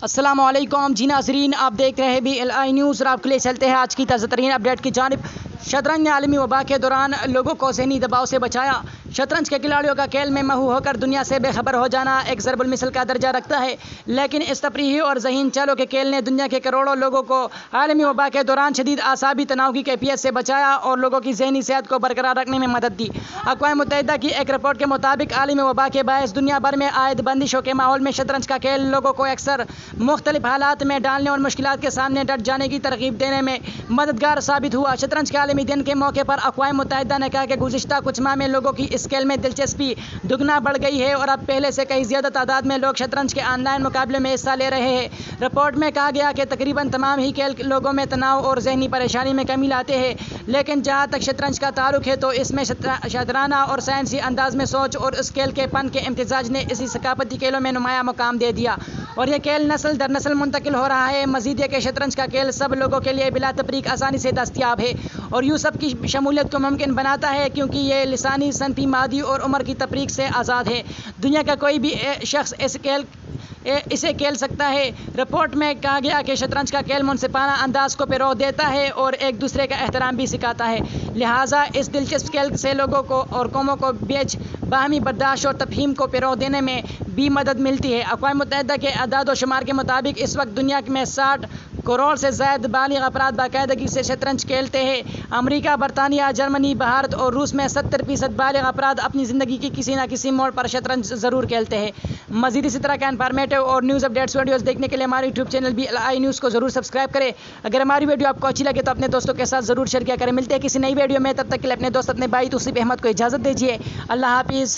السلام علیکم جی ناظرین، آپ دیکھ رہے ہیں BLI نیوز اور آپ کے لیے چلتے ہیں آج کی تازہ ترین اپڈیٹ کی جانب۔ شطرنج نے عالمی وبا کے دوران لوگوں کو ذہنی دباؤ سے بچایا۔ شطرنج کے کھلاڑیوں کا کھیل میں محو ہو کر دنیا سے بے خبر ہو جانا ایک ضرب المثل کا درجہ رکھتا ہے، لیکن اس تفریحی اور ذہین چالوں کے کھیل نے دنیا کے کروڑوں لوگوں کو عالمی وبا کے دوران شدید اعصابی تناؤ کی کیفیت سے بچایا اور لوگوں کی ذہنی صحت کو برقرار رکھنے میں مدد دی۔ اقوام متحدہ کی ایک رپورٹ کے مطابق عالمی وبا کے باعث دنیا بھر میں عائد بندشوں کے ماحول میں شطرنج کا کھیل لوگوں کو اکثر مختلف حالات میں ڈالنے اور مشکلات کے سامنے ڈٹ جانے کی ترغیب دینے میں مددگار ثابت ہوا۔ شطرنج کے عالمی دن کے موقع پر اقوام متحدہ نے کہا کہ گزشتہ کچھ ماہ میں لوگوں کی اس کھیل میں دلچسپی دگنا بڑھ گئی ہے اور اب پہلے سے کہیں زیادہ تعداد میں لوگ شطرنج کے آن لائن مقابلے میں حصہ لے رہے ہیں۔ رپورٹ میں کہا گیا کہ تقریباً تمام ہی کھیل لوگوں میں تناؤ اور ذہنی پریشانی میں کمی لاتے ہیں، لیکن جہاں تک شطرنج کا تعلق ہے تو اس میں شاطرانہ اور سائنسی انداز میں سوچ اور اس کھیل کے فن کے امتزاج نے اسی ثقافتی کھیلوں میں نمایاں مقام دے دیا اور یہ کھیل نسل در نسل منتقل ہو رہا ہے۔ مزید یہ کہ شطرنج کا کھیل سب لوگوں کے لیے بلا تفریق آسانی سے دستیاب ہے اور یوں سب کی شمولیت کو ممکن بناتا ہے کیونکہ یہ لسانی، صنفی، مادی اور عمر کی تفریق سے آزاد ہے۔ دنیا کا کوئی بھی شخص اسے کھیل سکتا ہے۔ رپورٹ میں کہا گیا کہ شطرنج کا کھیل منصفانہ انداز کو فروغ دیتا ہے اور ایک دوسرے کا احترام بھی سکھاتا ہے، لہٰذا اس دلچسپ کھیل سے لوگوں کو اور قوموں کو بیچ باہمی برداشت اور تفہیم کو فروغ دینے میں بھی مدد ملتی ہے۔ اقوام متحدہ کے اعداد و شمار کے مطابق اس وقت دنیا میں 60 کروڑ سے زائد بالغ افراد باقاعدگی سے شطرنج کھیلتے ہیں۔ امریکہ، برطانیہ، جرمنی، بھارت اور روس میں 70% بالغ افراد اپنی زندگی کی کسی نہ کسی موڑ پر شطرنج ضرور کھیلتے ہیں۔ مزید اسی طرح کا انفارمیٹو اور نیوز اپڈیٹس ویڈیوز دیکھنے کے لیے ہمارے یوٹیوب چینل BLI نیوز کو ضرور سبسکرائب کریں۔ اگر ہماری ویڈیو آپ کو اچھی لگے تو اپنے دوستوں کے ساتھ ضرور شیئر کیا کریں۔ ملتے ہیں کسی نئی ویڈیو میں، تب تک کے لیے اپنے دوست اپنے بھائی توصیف احمد کو اجازت دیجیے۔ اللہ حافظ۔